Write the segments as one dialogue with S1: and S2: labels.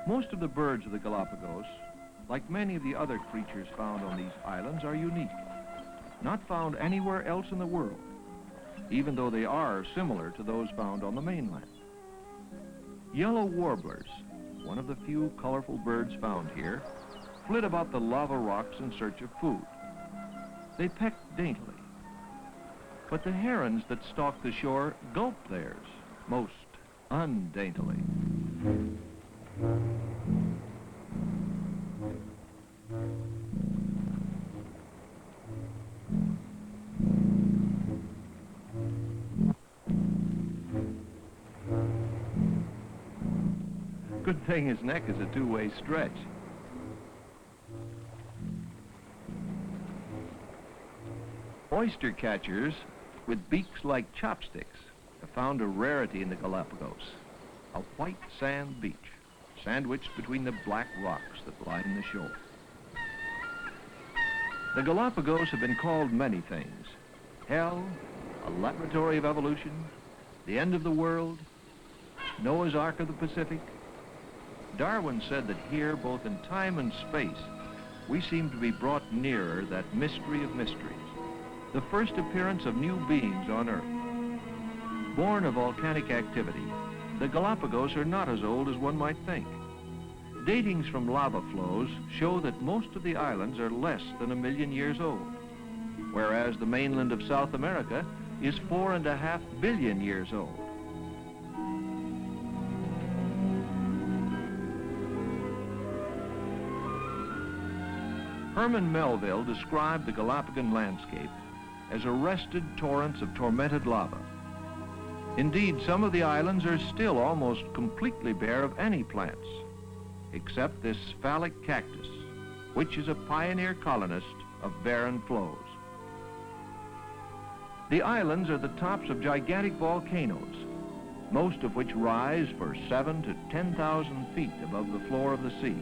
S1: Most of the birds of the Galapagos, like many of the other creatures found on these islands, are unique, not found anywhere else in the world, even though they are similar to those found on the mainland. Yellow warblers, one of the few colorful birds found here, flit about the lava rocks in search of food. They peck daintily, but the herons that stalk the shore gulp theirs most undaintily. Good thing his neck is a two-way stretch. Oyster catchers with beaks like chopsticks have found a rarity in the Galapagos, a white sand beach, sandwiched between the black rocks that line the shore. The Galapagos have been called many things: hell, a laboratory of evolution, the end of the world, Noah's Ark of the Pacific. Darwin said that here, both in time and space, we seem to be brought nearer that mystery of mysteries, the first appearance of new beings on Earth. Born of volcanic activity, the Galapagos are not as old as one might think. Datings from lava flows show that most of the islands are less than 1 million years old, whereas the mainland of South America is 4.5 billion years old. Herman Melville described the Galapagan landscape as arrested torrents of tormented lava. Indeed, some of the islands are still almost completely bare of any plants, except this phallic cactus, which is a pioneer colonist of barren flows. The islands are the tops of gigantic volcanoes, most of which rise for 7,000 to 10,000 feet above the floor of the sea.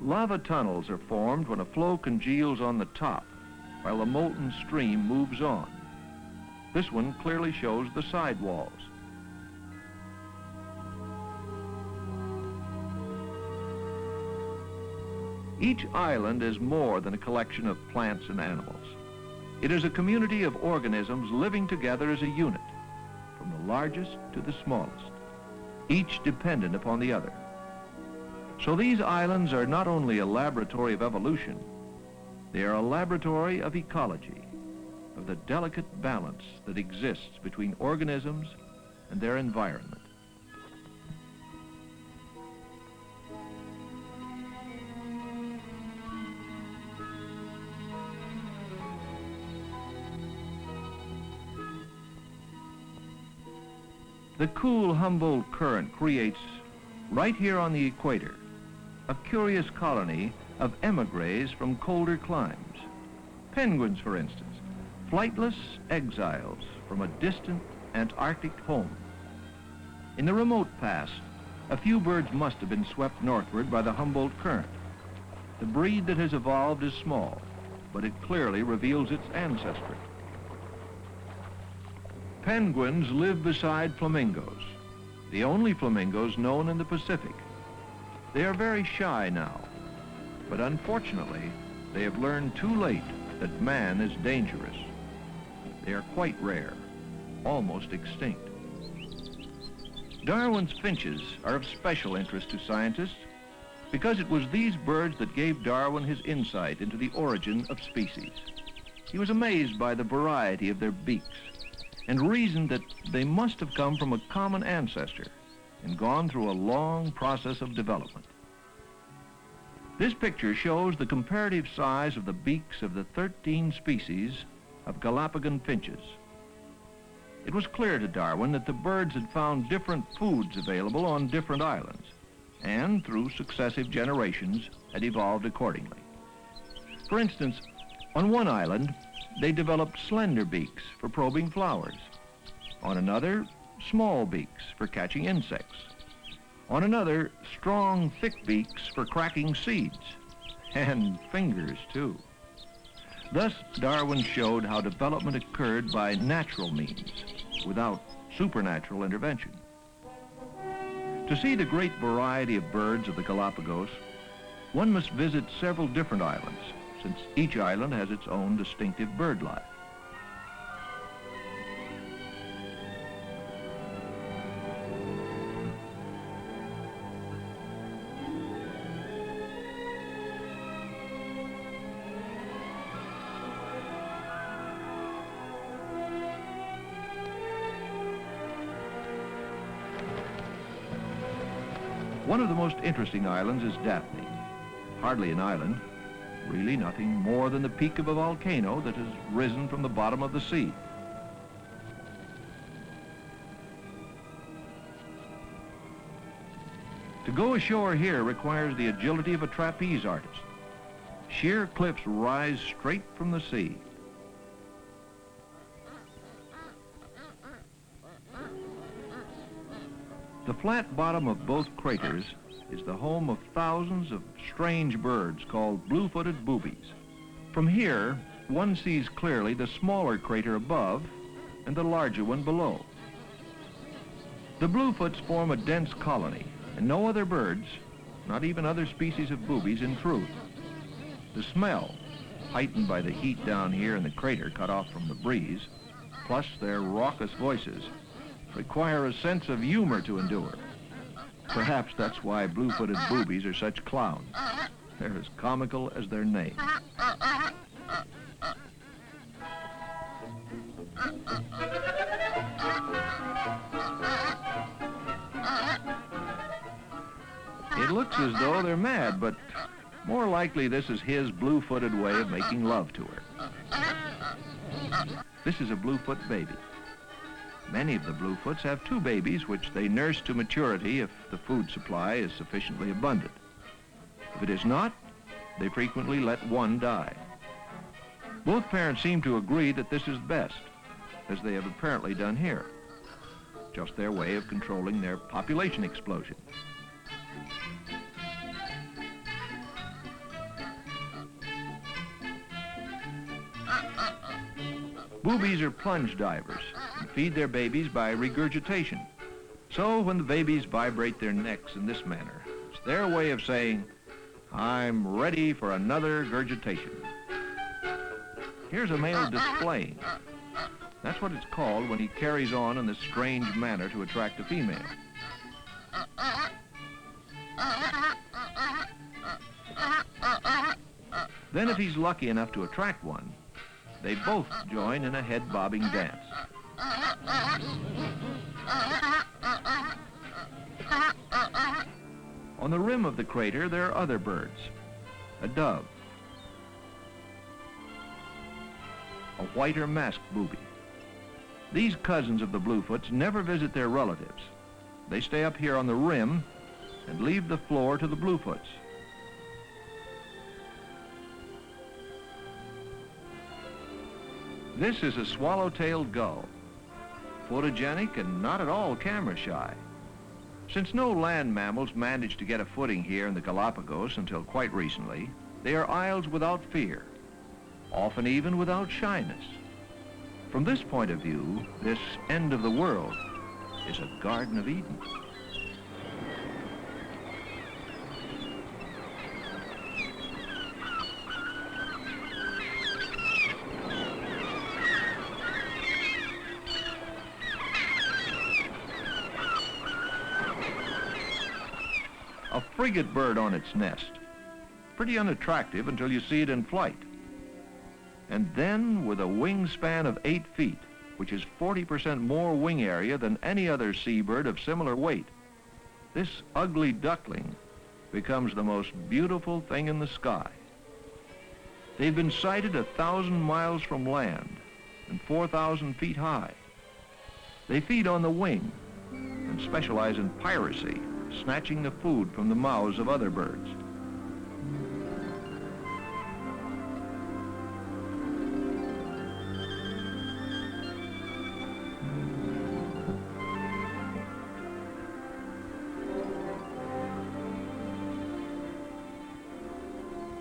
S1: Lava tunnels are formed when a flow congeals on the top, while the molten stream moves on. This one clearly shows the side walls. Each island is more than a collection of plants and animals. It is a community of organisms living together as a unit, from the largest to the smallest, each dependent upon the other. So these islands are not only a laboratory of evolution, they are a laboratory of ecology, of the delicate balance that exists between organisms and their environment. The cool Humboldt Current creates, right here on the equator, a curious colony of emigres from colder climes. Penguins, for instance, flightless exiles from a distant Antarctic home. In the remote past, a few birds must have been swept northward by the Humboldt Current. The breed that has evolved is small, but it clearly reveals its ancestry. Penguins live beside flamingos, the only flamingos known in the Pacific. They are very shy now, but unfortunately, they have learned too late that man is dangerous. They are quite rare, almost extinct. Darwin's finches are of special interest to scientists because it was these birds that gave Darwin his insight into the origin of species. He was amazed by the variety of their beaks. and reasoned that they must have come from a common ancestor and gone through a long process of development. This picture shows the comparative size of the beaks of the 13 species of Galapagos finches. It was clear to Darwin that the birds had found different foods available on different islands, and through successive generations had evolved accordingly. For instance, on one island, they developed slender beaks for probing flowers. On another, small beaks for catching insects. On another, strong, thick beaks for cracking seeds, and fingers too. Thus, Darwin showed how development occurred by natural means, without supernatural intervention. To see the great variety of birds of the Galapagos, one must visit several different islands, since each island has its own distinctive bird life. One of the most interesting islands is Daphne. Hardly an island, really nothing more than the peak of a volcano that has risen from the bottom of the sea. To go ashore here requires the agility of a trapeze artist. Sheer cliffs rise straight from the sea. The flat bottom of both craters is the home of thousands of strange birds called blue-footed boobies. From here, one sees clearly the smaller crater above and the larger one below. The bluefoots form a dense colony, and no other birds, not even other species of boobies, intrude. The smell, heightened by the heat down here in the crater cut off from the breeze, plus their raucous voices, require a sense of humor to endure. Perhaps that's why blue-footed boobies are such clowns. They're as comical as their name. It looks as though they're mad, but more likely this is his blue-footed way of making love to her. This is a bluefoot baby. Many of the bluefoots have two babies which they nurse to maturity if the food supply is sufficiently abundant. If it is not, they frequently let one die. Both parents seem to agree that this is best, as they have apparently done here. Just their way of controlling their population explosion. Boobies are plunge divers and feed their babies by regurgitation. So when the babies vibrate their necks in this manner, it's their way of saying, "I'm ready for another regurgitation." Here's a male displaying. That's what it's called when he carries on in this strange manner to attract a female. Then if he's lucky enough to attract one, they both join in a head-bobbing dance. On the rim of the crater, there are other birds. A dove, a white or masked booby. These cousins of the bluefoots never visit their relatives. They stay up here on the rim and leave the floor to the bluefoots. This is a swallow-tailed gull, photogenic and not at all camera-shy. Since no land mammals managed to get a footing here in the Galapagos until quite recently, they are isles without fear, often even without shyness. From this point of view, this end of the world is a Garden of Eden. A frigate bird on its nest. Pretty unattractive until you see it in flight. And then, with a wingspan of 8 feet, which is 40% more wing area than any other seabird of similar weight. This ugly duckling becomes the most beautiful thing in the sky. They've been sighted 1,000 miles from land and 4,000 feet high. They feed on the wing and specialize in piracy, snatching the food from the mouths of other birds.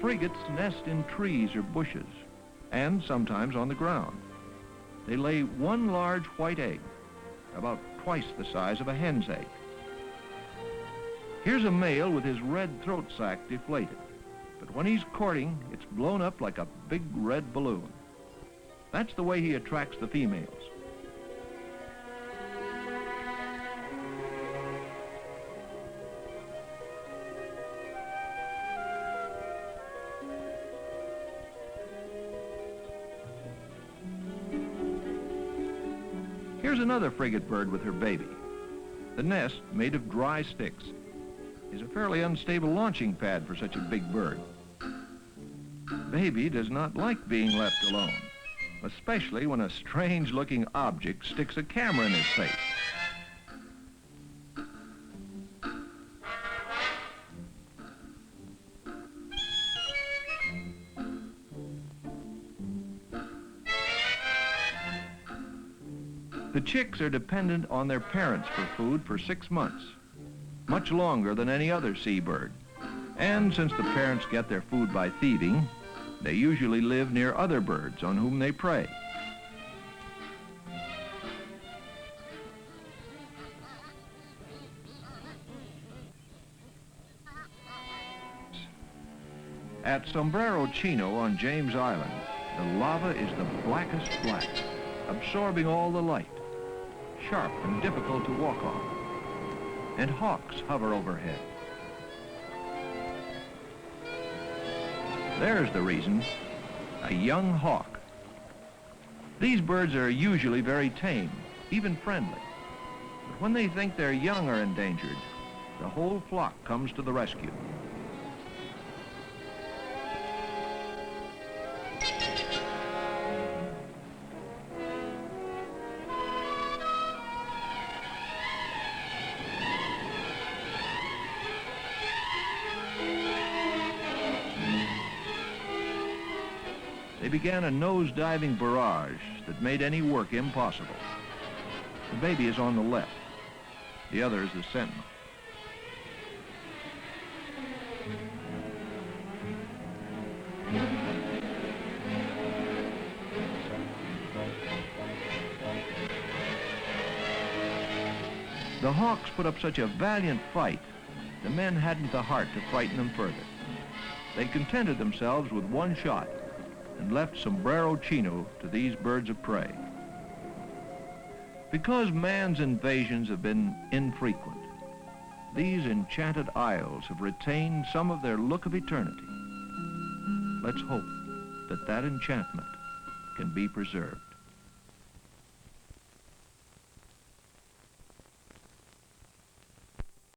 S1: Frigates nest in trees or bushes, and sometimes on the ground. They lay one large white egg, about twice the size of a hen's egg. Here's a male with his red throat sac deflated, but when he's courting, it's blown up like a big red balloon. That's the way he attracts the females. Here's another frigate bird with her baby. The nest, made of dry sticks, is a fairly unstable launching pad for such a big bird. Baby does not like being left alone, especially when a strange-looking object sticks a camera in his face. The chicks are dependent on their parents for food for 6 months, much longer than any other seabird. And since the parents get their food by thieving, they usually live near other birds on whom they prey. At Sombrero Chino on James Island, the lava is the blackest black, absorbing all the light, sharp and difficult to walk on, and hawks hover overhead. There's the reason, a young hawk. These birds are usually very tame, even friendly. But when they think their young are endangered, the whole flock comes to the rescue. They began a nose-diving barrage that made any work impossible. The baby is on the left. The other is the sentinel. The hawks put up such a valiant fight, the men hadn't the heart to frighten them further. They contented themselves with one shot and left Sombrero Chino to these birds of prey. Because man's invasions have been infrequent, these enchanted isles have retained some of their look of eternity. Let's hope that that enchantment can be preserved.